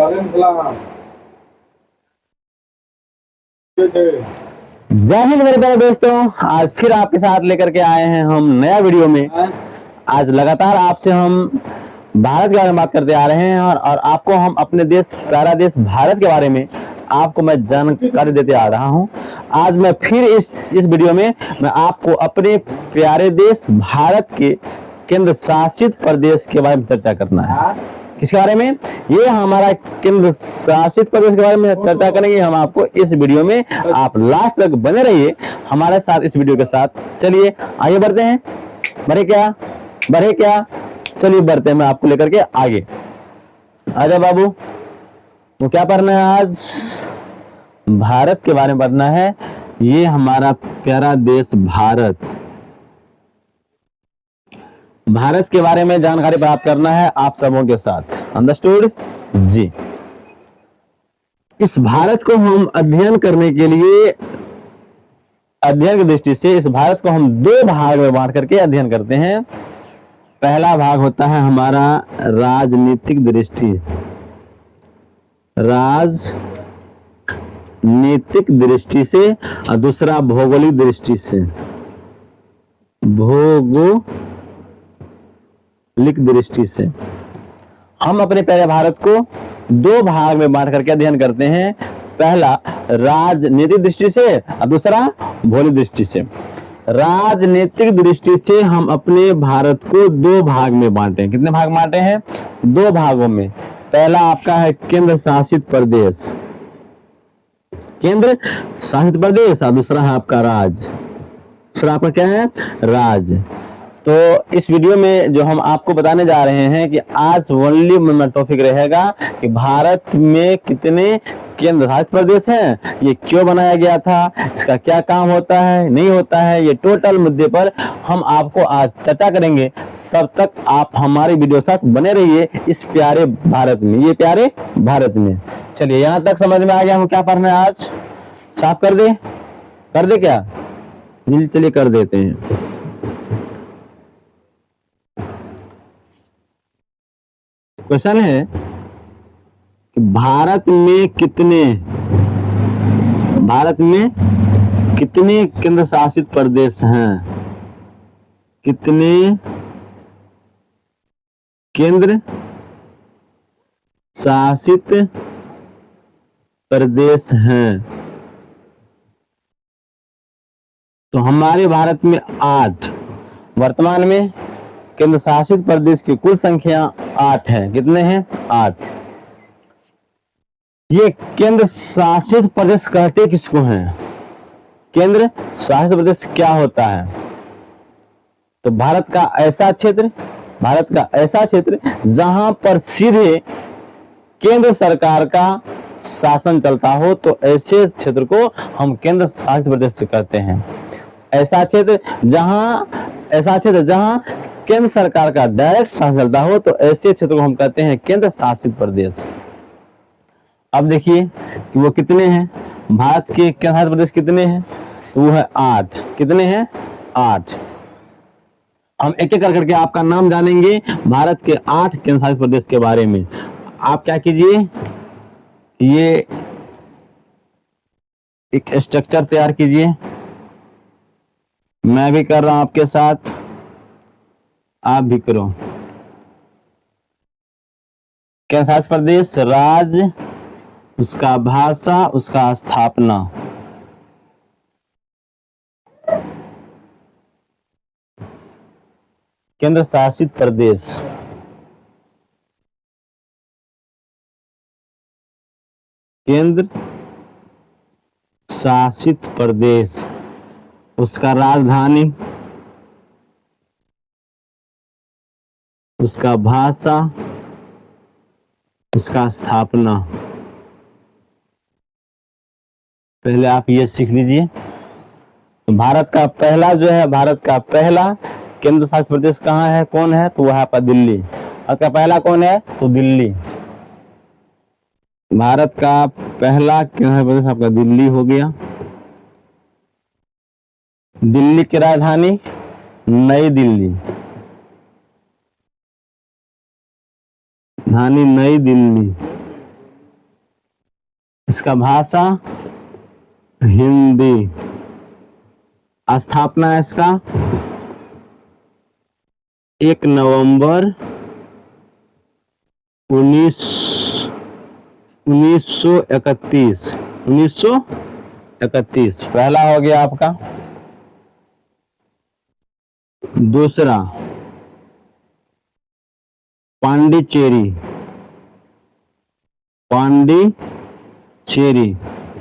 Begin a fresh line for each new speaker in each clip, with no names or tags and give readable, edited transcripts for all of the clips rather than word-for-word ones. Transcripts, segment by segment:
जय हिंद मेरे प्यारे दोस्तों, आज फिर आपके साथ लेकर के आए हैं हम नया वीडियो में। आज लगातार आपसे हम भारत के बारे में बात करते आ रहे हैं और आपको हम अपने देश, प्यारा देश भारत के बारे में आपको मैं जानकारी देते आ रहा हूं। आज मैं फिर इस वीडियो में मैं आपको अपने प्यारे देश भारत के केंद्र शासित प्रदेश के बारे में चर्चा करना है। किसके बारे में? ये हमारा केंद्र शासित प्रदेश के बारे में चर्चा करेंगे हम आपको इस वीडियो में। आप लास्ट तक बने रहिए हमारे साथ इस वीडियो के साथ। चलिए आगे बढ़ते हैं। बढ़े क्या? चलिए बढ़ते हैं, मैं आपको लेकर के आगे। आजा बाबू, वो क्या पढ़ना है आज? भारत के बारे में पढ़ना है। ये हमारा प्यारा देश भारत के बारे में जानकारी प्राप्त करना है आप सबों के साथ। अंडरस्टूड जी। इस भारत को हम अध्ययन करने के लिए, अध्ययन की दृष्टि से इस भारत को हम दो भाग में बांट करके अध्ययन करते हैं। पहला भाग होता है हमारा राजनीतिक दृष्टि से और दूसरा भौगोलिक दृष्टि से, हम अपने प्यारे भारत को दो भाग में बांट करके अध्ययन करते हैं। पहला राजनीतिक दृष्टि से और दूसरा भौगोलिक दृष्टि से। राजनीतिक दृष्टि से हम अपने भारत को दो भाग में बांटे। कितने भाग बांटे हैं? दो भागों में। पहला आपका है केंद्र शासित प्रदेश और दूसरा है आपका राज्य। दूसरा आपका क्या है? राज्य। तो इस वीडियो में जो हम आपको बताने जा रहे हैं कि आज ओनली मेरा टॉपिक रहेगा कि भारत में कितने केंद्र शासित प्रदेश हैं, ये क्यों बनाया गया था, इसका क्या काम होता है, नहीं होता है, ये टोटल मुद्दे पर हम आपको आज चर्चा करेंगे। तब तक आप हमारे वीडियो साथ बने रहिए इस प्यारे भारत में, ये प्यारे भारत में। चलिए यहाँ तक समझ में आ गया हम क्या पढ़ना है आज? साफ कर दे क्या? चलिए कर देते हैं। क्वेश्चन है कि भारत में कितने केंद्र शासित प्रदेश हैं? कितने केंद्र शासित प्रदेश हैं? तो हमारे भारत में 8, वर्तमान में केंद्र शासित प्रदेश की कुल संख्या 8 है। कितने हैं? 8। ये केंद्र शासित प्रदेश कहते किसको हैं? केंद्र शासित प्रदेश क्या होता है? तो भारत का ऐसा क्षेत्र जहां पर सीधे केंद्र सरकार का शासन चलता हो, तो ऐसे क्षेत्र को हम केंद्र शासित प्रदेश कहते हैं। ऐसा क्षेत्र जहां केंद्र सरकार का डायरेक्ट शासन चलता हो, तो ऐसे क्षेत्र को हम कहते हैं केंद्र शासित प्रदेश। अब देखिए कि वो कितने हैं। भारत के केंद्र शासित प्रदेश कितने हैं? तो वो है 8। कितने हैं? 8। हम एक एक करके आपका नाम जानेंगे भारत के 8 केंद्र शासित प्रदेश के बारे में। आप क्या कीजिए, ये एक स्ट्रक्चर तैयार कीजिए। मैं भी कर रहा हूं आपके साथ, आप भी करो। केंद्र शासित प्रदेश, राज्य, उसका भाषा, उसका स्थापना। केंद्र शासित प्रदेश, केंद्र शासित प्रदेश, उसका राजधानी, उसका भाषा, उसका स्थापना। पहले आप ये सीख लीजिए। तो भारत का पहला केंद्र शासित प्रदेश कहाँ है, कौन है? तो वह है आपका दिल्ली। भारत का पहला कौन है? तो दिल्ली। भारत का पहला केंद्र शासित प्रदेश आपका दिल्ली हो गया। दिल्ली की राजधानी नई दिल्ली, नई दिल्ली। इसका भाषा हिंदी। स्थापना इसका 1 नवंबर 1931 पहला हो गया आपका। दूसरा पांडिचेरी। पांडिचेरी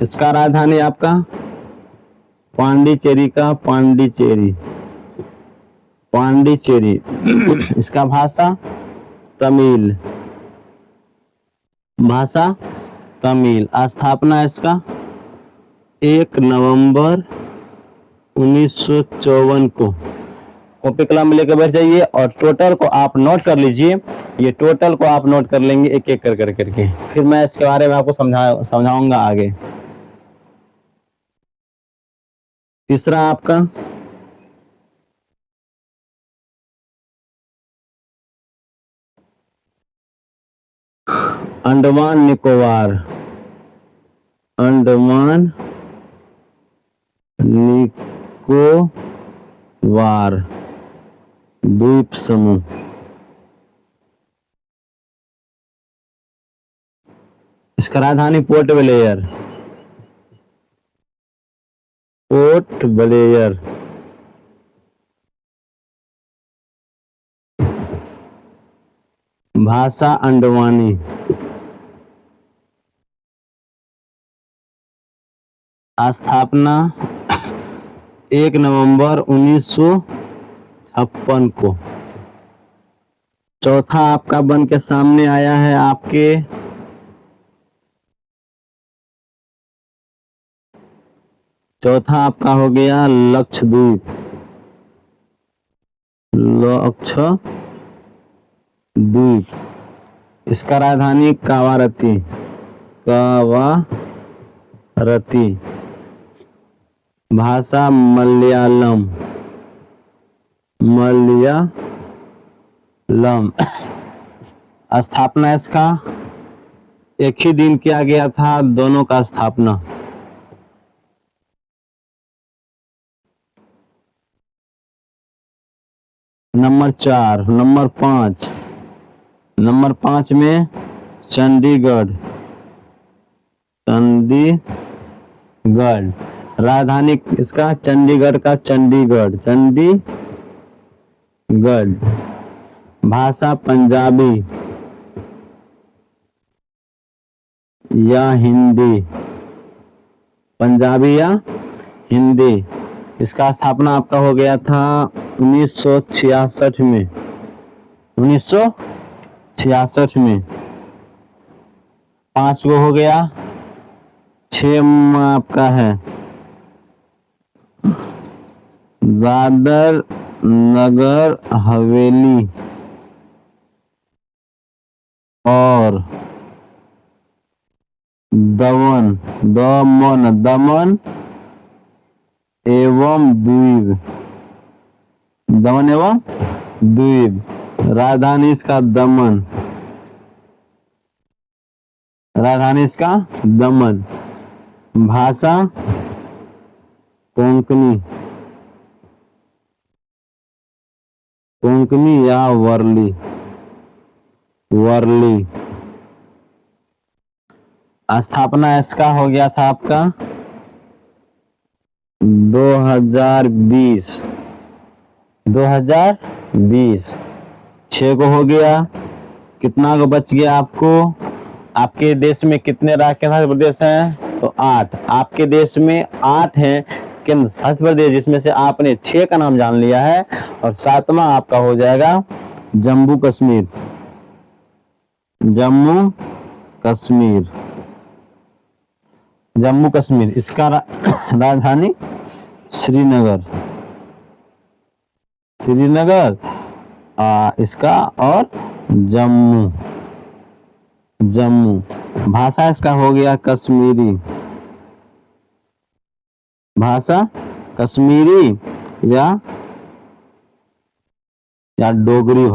इसका राजधानी आपका पांडिचेरी इसका भाषा तमिल। स्थापना इसका 1 नवंबर 1954 को। कॉपी कलम लेकर बैठ जाइए और टोटल को आप नोट कर लीजिए। ये टोटल को आप नोट कर लेंगे एक एक करके, फिर मैं इसके बारे में आपको समझाऊंगा आगे। तीसरा आपका अंडमान निकोबार द्वीप समूह। इसका राजधानी पोर्ट ब्लेयर। भाषा अंडमानी। स्थापना 1 नवंबर 1956 को। चौथा आपका बन के सामने आया है आपके चौथा आपका हो गया लक्षद्वीप। इसका राजधानी कावारती। भाषा मलयालम। स्थापना इसका एक ही दिन किया गया था दोनों का स्थापना। नंबर 5 में चंडीगढ़। राजधानी इसका चंडीगढ़। भाषा पंजाबी या हिंदी। इसका स्थापना आपका हो गया था 1966 में। 5 को हो गया। 6 में आपका है दादर नगर हवेली और दमन एवं द्वीप। राजधानी इसका दमन। भाषा कोंकणी या वर्ली। स्थापना इसका हो गया था आपका 2020। 6 को हो गया। कितना को बच गया आपको? आपके देश में कितने राज्य केंद्र प्रदेश हैं? तो 8। आपके देश में 8 हैं केंद्र शासित प्रदेश, जिसमें से आपने 6 का नाम जान लिया है और 7वां आपका हो जाएगा जम्मू कश्मीर। इसका राजधानी श्रीनगर। इसका और जम्मू। भाषा इसका हो गया कश्मीरी। या डोगरी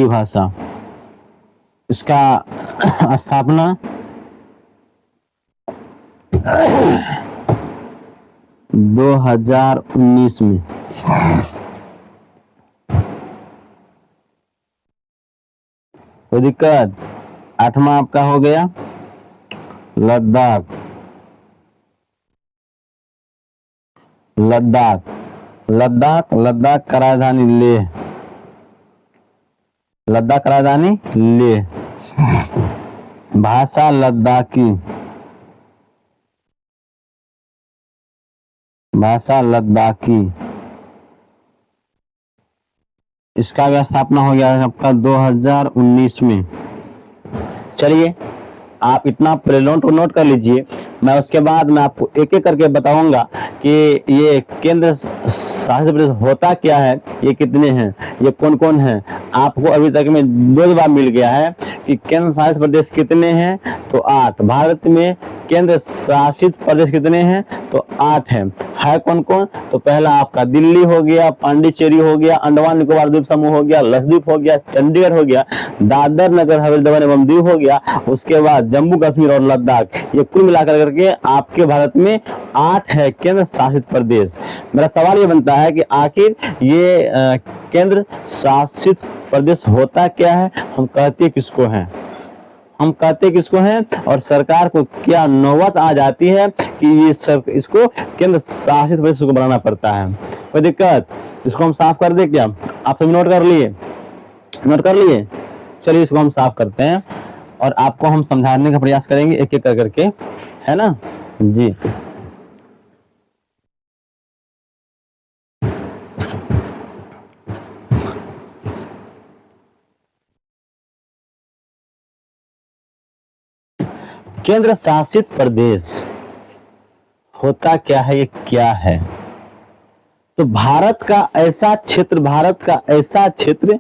भाषा। इसका स्थापना 2019 में। कोई दिक्कत? 8वां आपका हो गया लद्दाख। लद्दाख लद्दाख लद्दाख का राजधानी लेह। लद्दाख का राजधानी लेह। भाषा लद्दाखी। भाषा लद्दाखी। इसका भी स्थापना हो गया है आपका 2019 में। चलिए आप इतना पहले नोट कर लीजिए, मैं उसके बाद मैं आपको एक एक करके बताऊंगा कि ये केंद्र शासित प्रदेश होता क्या है, ये कितने हैं, ये कौन कौन हैं। आपको अभी तक में 2 जवाब मिल गया है कि केंद्र शासित प्रदेश कितने हैं, तो 8। भारत में केंद्र शासित प्रदेश कितने हैं, तो 8 हैं। है कौन कौन? तो पहला आपका दिल्ली हो गया, पांडिचेरी हो गया, अंडमान निकोबार द्वीप समूह हो गया, लक्षद्वीप हो गया, चंडीगढ़ हो गया, दादर नगर हवेली दमन एवं दीव हो गया, उसके बाद जम्मू कश्मीर और लद्दाख। ये कुल मिलाकर करके आपके भारत में 8 है केंद्र शासित प्रदेश। मेरा सवाल ये बनता है कि आखिर ये केंद्र शासित प्रदेश होता क्या है, हम कहते किसको हैं, हम कहते किसको हैं, और सरकार को क्या नौबत आ जाती है कि ये इसको केंद्र शासित प्रदेश को बनाना पड़ता है। कोई दिक्कत? इसको हम साफ कर दे क्या? आप सब नोट कर लिए? नोट कर लिए? चलिए इसको हम साफ करते हैं और आपको हम समझाने का प्रयास करेंगे एक एक करके, है ना जी। केंद्र शासित प्रदेश होता क्या है, ये क्या है? तो भारत का ऐसा क्षेत्र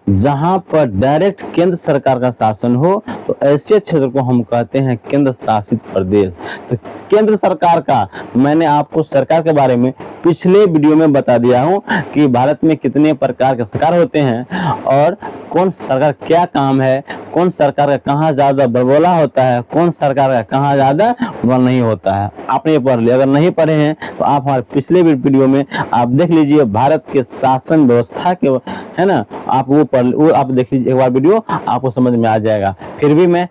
जहां पर डायरेक्ट केंद्र सरकार का शासन हो, तो ऐसे क्षेत्र को हम कहते हैं केंद्र शासित प्रदेश। तो केंद्र सरकार का मैंने आपको सरकार के बारे में पिछले वीडियो में बता दिया हूं कि भारत में कितने प्रकार के सरकार होते हैं और कौन सरकार क्या काम है, कौन सरकार का कहाँ ज्यादा बलबोला होता है, कौन सरकार का कहाँ ज्यादा बल नहीं होता है। आपने ये पढ़ लिया। अगर नहीं पढ़े हैं तो आप हमारे पिछले वीडियो में आप देख लीजिए, भारत के शासन व्यवस्था के, है ना, आप वो आप देख लीजिए एक बार वीडियो, आपको समझ में आ जाएगा। फिर भी मैं